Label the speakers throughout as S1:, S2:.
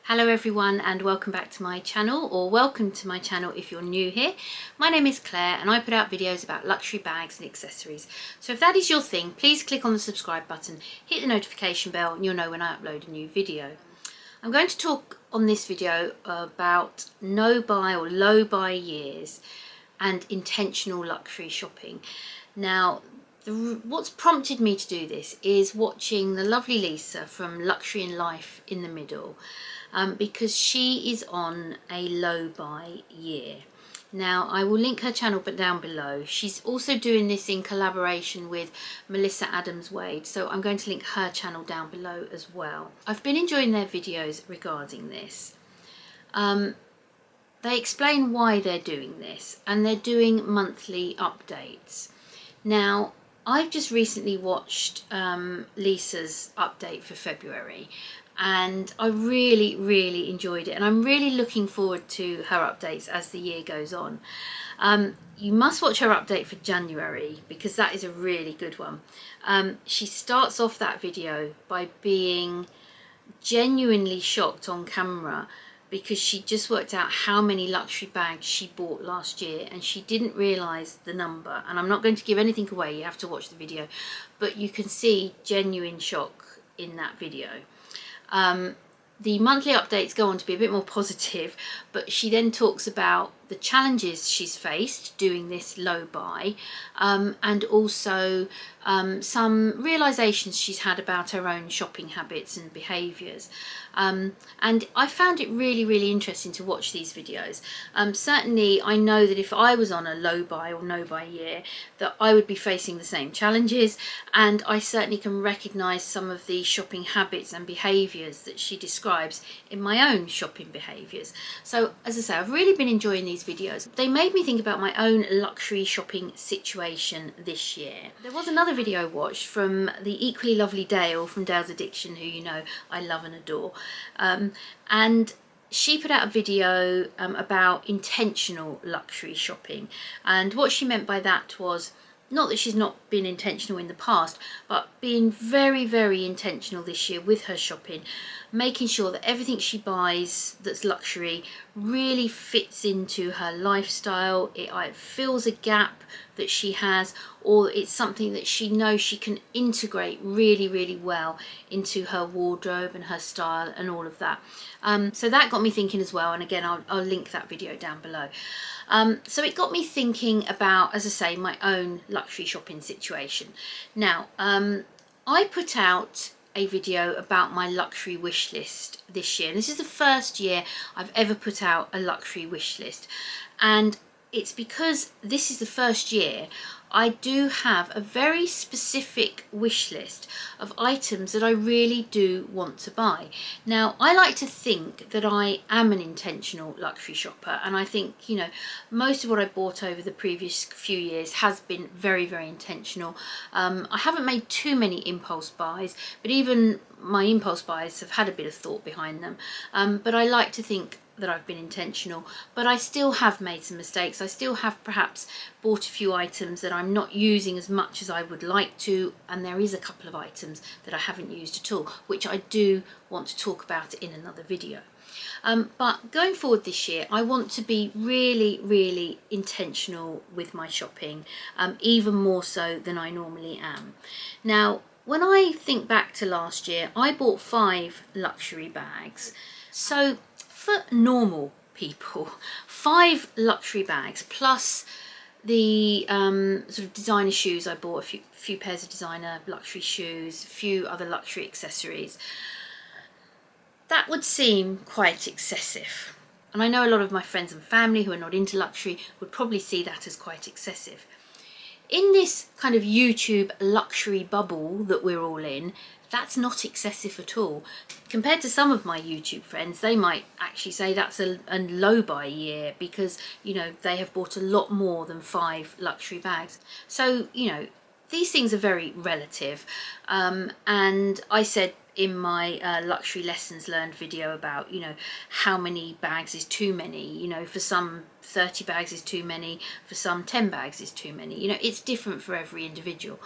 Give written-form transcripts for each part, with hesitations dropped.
S1: Hello everyone and welcome back to my channel, or welcome to my channel if you're new here. My name is Claire and I put out videos about luxury bags and accessories. So if that is your thing, please click on the subscribe button, hit the notification bell and you'll know when I upload a new video. I'm going to talk on this video about no buy or low buy years and intentional luxury shopping. Now, what's prompted me to do this is watching the lovely Lisa from Luxury in Life in the Middle, because she is on a low buy year. Now, I will link her channel down below. She's also doing this in collaboration with Melissa Adams Wade, so I'm going to link her channel down below as well. I've been enjoying their videos regarding this. They explain why they're doing this, and they're doing monthly updates. Now, I've just recently watched Lisa's update for February, and I really enjoyed it, and I'm really looking forward to her updates as the year goes on. You must watch her update for January because that is a really good one. She starts off that video by being genuinely shocked on camera because she just worked out how many luxury bags she bought last year and she didn't realise the number. And I'm not going to give anything away, you have to watch the video, but you can see genuine shock in that video. The monthly updates go on to be a bit more positive, but she then talks about the challenges she's faced doing this low buy, and also some realisations she's had about her own shopping habits and behaviours. And I found it really interesting to watch these videos. Certainly I know that if I was on a low buy or no buy year, that I would be facing the same challenges, and I certainly can recognise some of the shopping habits and behaviours that she describes in my own shopping behaviours. So as I say, I've really been enjoying these videos. They made me think about my own luxury shopping situation this year. There was another video I watched from the equally lovely Dale from Dale's Addiction, who you know I love and adore, and she put out a video about intentional luxury shopping, and what she meant by that was not that she's not been intentional in the past, but being very intentional this year with her shopping, making sure that everything she buys that's luxury really fits into her lifestyle. It fills a gap that she has, or it's something that she knows she can integrate really well into her wardrobe and her style and all of that. So that got me thinking as well, and again I'll link that video down below. So it got me thinking about, as I say, my own luxury shopping situation. Now, I put out a video about my luxury wish list this year. This is the first year I've ever put out a luxury wish list, and it's because this is the first year I do have a very specific wish list of items that I really do want to buy. Now, I like to think that I am an intentional luxury shopper, and I think, you know, most of what I bought over the previous few years has been very intentional. I haven't made too many impulse buys, but even my impulse buys have had a bit of thought behind them. But I like to think that I've been intentional, but I still have made some mistakes. I still have perhaps bought a few items that I'm not using as much as I would like to, and there is a couple of items that I haven't used at all, which I do want to talk about in another video. But going forward this year, I want to be really intentional with my shopping, even more so than I normally am. Now, when I think back to last year, I bought 5 luxury bags. So for normal people, 5 luxury bags plus the sort of designer shoes I bought, a few pairs of designer luxury shoes, a few other luxury accessories, that would seem quite excessive. And I know a lot of my friends and family who are not into luxury would probably see that as quite excessive. In this kind of YouTube luxury bubble that we're all in, that's not excessive at all. Compared to some of my YouTube friends, they might actually say that's a low buy year because, you know, they have bought a lot more than 5 luxury bags. So, you know, these things are very relative. And I said in my luxury lessons learned video about, you know, how many bags is too many. You know, for some 30 bags is too many, for some 10 bags is too many. You know, it's different for every individual.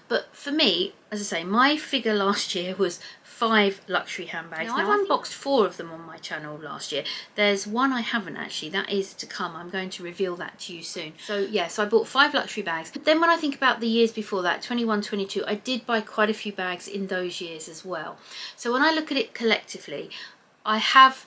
S1: But for me, as I say, my figure last year was 5 luxury handbags. Now I've unboxed 4 of them on my channel last year. There's one I haven't actually, that is to come. I'm going to reveal that to you soon. So yeah, so I bought 5 luxury bags. Then when I think about the years before that, 21, 22, I did buy quite a few bags in those years as well. So when I look at it collectively, I have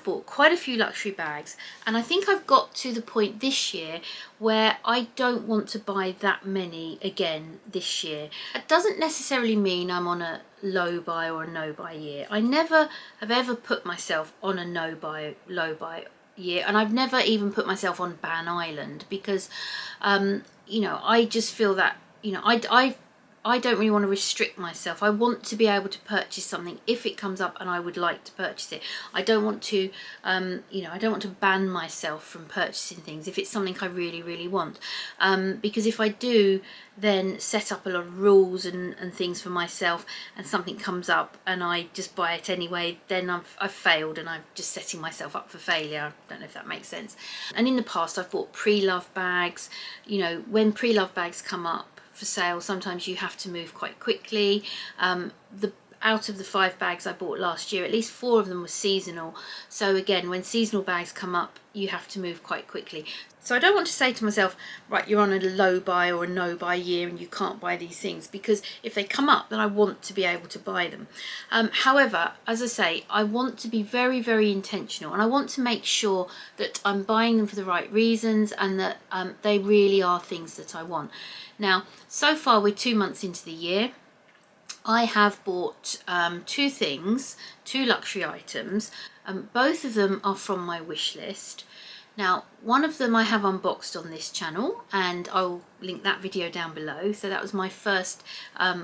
S1: bought quite a few luxury bags, and I think I've got to the point this year where I don't want to buy that many again this year. That doesn't necessarily mean I'm on a low buy or a no buy year. I never have ever put myself on a no buy, low buy year, and I've never even put myself on ban island because you know, I just feel that, you know, I don't really want to restrict myself. I want to be able to purchase something if it comes up and I would like to purchase it. I don't want to, you know, I don't want to ban myself from purchasing things if it's something I really, really want. Because if I do then set up a lot of rules and things for myself and something comes up and I just buy it anyway, then I've failed and I'm just setting myself up for failure. I don't know if that makes sense. And in the past I've bought pre-love bags. You know, when pre-love bags come up for sale, sometimes you have to move quite quickly. Out of the 5 bags I bought last year, at least 4 of them were seasonal. So again, when seasonal bags come up, you have to move quite quickly. So I don't want to say to myself, right, you're on a low buy or a no buy year and you can't buy these things, because if they come up, then I want to be able to buy them. However, as I say, I want to be very, very intentional, and I want to make sure that I'm buying them for the right reasons and that they really are things that I want. Now, so far we're 2 months into the year. I have bought 2 things, 2 luxury items. Both of them are from my wish list. Now, one of them I have unboxed on this channel, and I'll link that video down below. So that was my first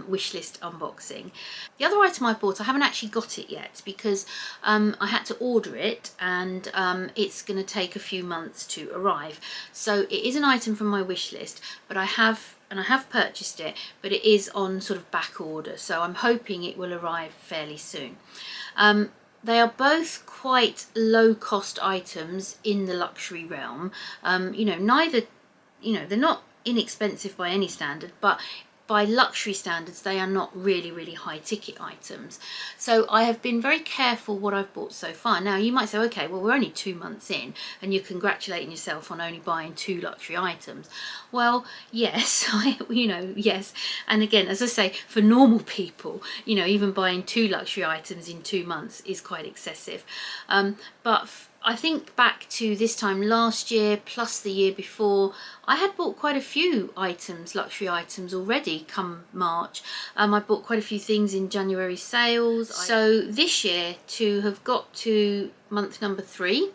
S1: wish list unboxing. The other item I bought, I haven't actually got it yet because I had to order it, and it's going to take a few months to arrive. So it is an item from my wish list, but I have purchased it, but it is on sort of back order. So I'm hoping it will arrive fairly soon. They are both quite low cost items in the luxury realm. You know, neither, you know, they're not inexpensive by any standard, but by luxury standards they are not really, really high ticket items. So I have been very careful what I've bought so far. Now you might say, okay, well, we're only 2 months in and you're congratulating yourself on only buying 2 luxury items. Well, yes, you know, yes. And again, as I say, for normal people, you know, even buying 2 luxury items in 2 months is quite excessive. But I think back to this time last year plus the year before, I had bought quite a few items, luxury items already come March. I bought quite a few things in January sales. So this year, to have got to month number 3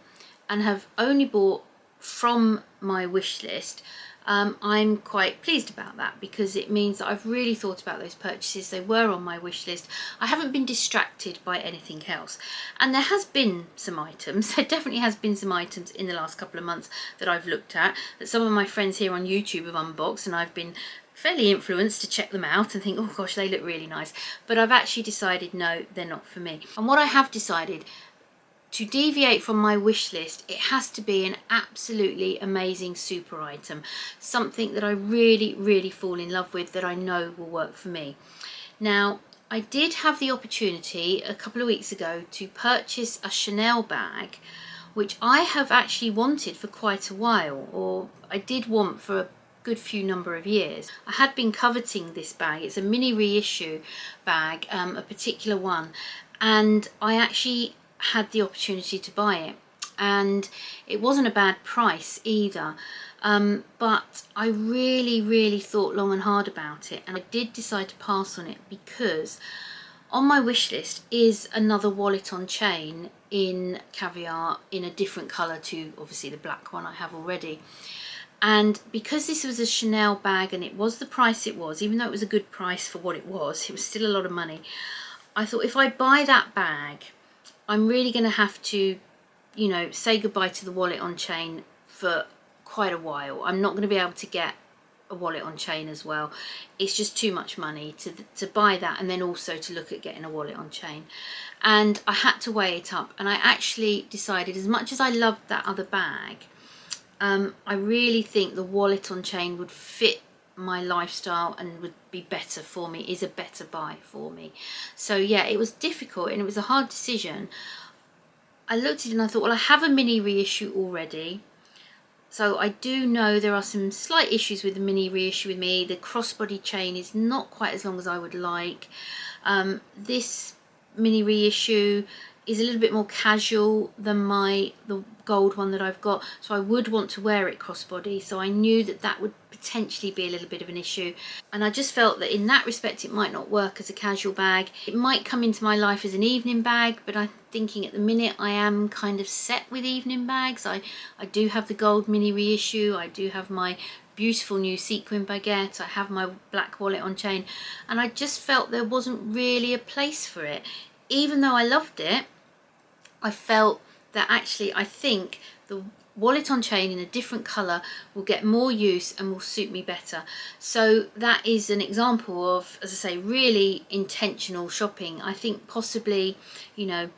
S1: and have only bought from my wish list, I'm quite pleased about that, because it means that I've really thought about those purchases. They were on my wish list. I haven't been distracted by anything else. And there has been some items, there definitely has been some items in the last couple of months that I've looked at, that some of my friends here on YouTube have unboxed, and I've been fairly influenced to check them out and think, oh gosh, they look really nice. But I've actually decided, no, they're not for me. And what I have decided, to deviate from my wish list, it has to be an absolutely amazing super item, something that I really, really fall in love with, that I know will work for me. Now, I did have the opportunity a couple of weeks ago to purchase a Chanel bag, which I have actually wanted for quite a while, or I did want for a good few number of years. I had been coveting this bag. It's a mini reissue bag, a particular one, and I actually had the opportunity to buy it, and it wasn't a bad price either, but I really, really thought long and hard about it, and I did decide to pass on it because on my wish list is another wallet on chain in caviar in a different colour to obviously the black one I have already. And because this was a Chanel bag and it was the price it was, even though it was a good price for what it was still a lot of money, I thought if I buy that bag, I'm really going to have to, you know, say goodbye to the wallet on chain for quite a while. I'm not going to be able to get a wallet on chain as well. It's just too much money to buy that and then also to look at getting a wallet on chain. And I had to weigh it up, and I actually decided, as much as I loved that other bag, I really think the wallet on chain would fit my lifestyle and would be better for me, is a better buy for me. So yeah, it was difficult and it was a hard decision. I looked at it and I thought, well, I have a mini reissue already. So I do know there are some slight issues with the mini reissue with me. The crossbody chain is not quite as long as I would like. This mini reissue is a little bit more casual than the gold one that I've got, so I would want to wear it crossbody, so I knew that that would potentially be a little bit of an issue, and I just felt that in that respect it might not work as a casual bag. It might come into my life as an evening bag, but I'm thinking at the minute I am kind of set with evening bags. I do have the gold mini reissue, I do have my beautiful new sequin baguette, I have my black wallet on chain, and I just felt there wasn't really a place for it. Even though I loved it, I felt that actually I think the wallet on chain in a different colour will get more use and will suit me better. So that is an example of, as I say, really intentional shopping. I think possibly, you know,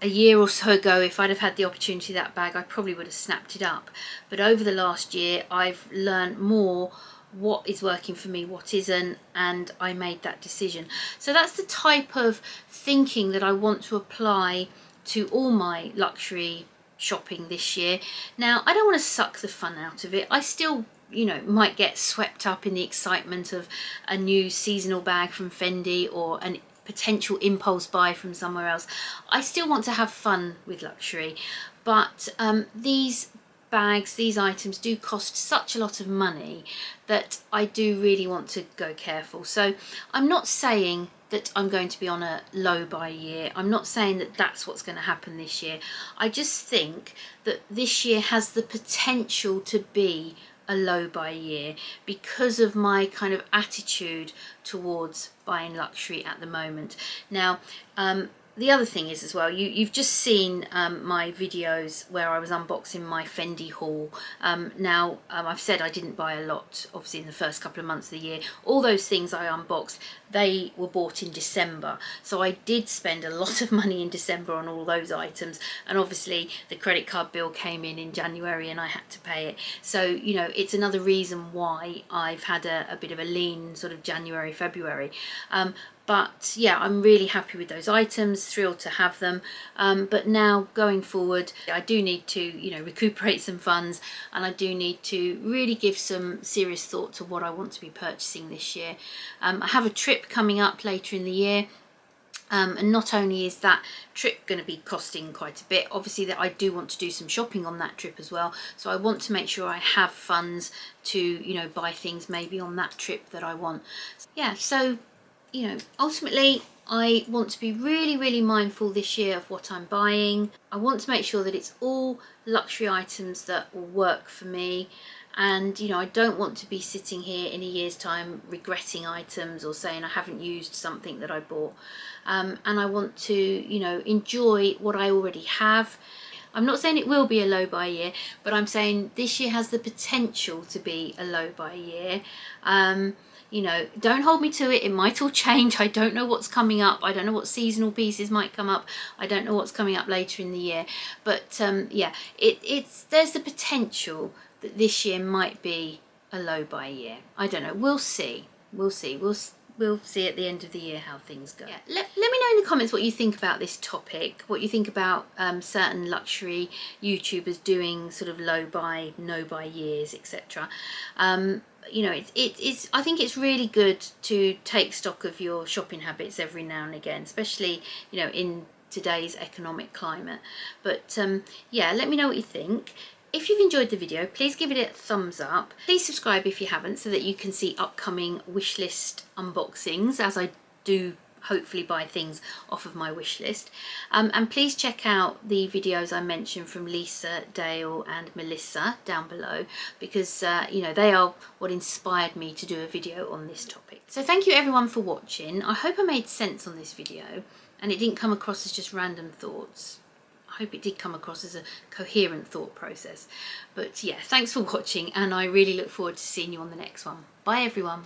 S1: a year or so ago, if I'd have had the opportunity of that bag, I probably would have snapped it up. But over the last year, I've learned more what is working for me, what isn't, and I made that decision. So that's the type of thinking that I want to apply to all my luxury shopping this year. Now, I don't want to suck the fun out of it. I still, you know, might get swept up in the excitement of a new seasonal bag from Fendi or an potential impulse buy from somewhere else. I still want to have fun with luxury, but these bags, these items do cost such a lot of money that I do really want to go careful. So I'm not saying that I'm going to be on a low buy year. I'm not saying that that's what's going to happen this year. I just think that this year has the potential to be a low buy year because of my kind of attitude towards buying luxury at the moment. Now, the other thing is as well, you've just seen my videos where I was unboxing my Fendi haul. I've said I didn't buy a lot, obviously, in the first couple of months of the year. All those things I unboxed, they were bought in December. So I did spend a lot of money in December on all those items. And obviously the credit card bill came in January and I had to pay it. So, you know, it's another reason why I've had a bit of a lean sort of January, February. But yeah, I'm really happy with those items, thrilled to have them. But now going forward, I do need to, you know, recuperate some funds, and I do need to really give some serious thought to what I want to be purchasing this year. I have a trip coming up later in the year. And not only is that trip going to be costing quite a bit, obviously that I do want to do some shopping on that trip as well. So I want to make sure I have funds to, you know, buy things maybe on that trip that I want. Yeah, so, you know, ultimately I want to be really, really mindful this year of what I'm buying. I want to make sure that it's all luxury items that will work for me. And, you know, I don't want to be sitting here in a year's time regretting items or saying I haven't used something that I bought. And I want to, you know, enjoy what I already have. I'm not saying it will be a low buy year, but I'm saying this year has the potential to be a low buy year. You know, don't hold me to it. It might all change. I don't know what's coming up. I don't know what seasonal pieces might come up. I don't know what's coming up later in the year. But yeah, there's the potential that this year might be a low buy year. I don't know. We'll see. We'll see. We'll see at the end of the year how things go. Yeah. Let me know in the comments what you think about this topic, what you think about certain luxury YouTubers doing sort of low buy, no buy years, etc. You know, I think it's really good to take stock of your shopping habits every now and again, especially, you know, in today's economic climate. But yeah, let me know what you think. If you've enjoyed the video, please give it a thumbs up. Please subscribe if you haven't, so that you can see upcoming wishlist unboxings as I do hopefully buy things off of my wish list. And please check out the videos I mentioned from Lisa, Dale and Melissa down below, because you know, they are what inspired me to do a video on this topic. So thank you everyone for watching. I hope I made sense on this video and it didn't come across as just random thoughts. I hope it did come across as a coherent thought process. But yeah, thanks for watching, and I really look forward to seeing you on the next one. Bye everyone.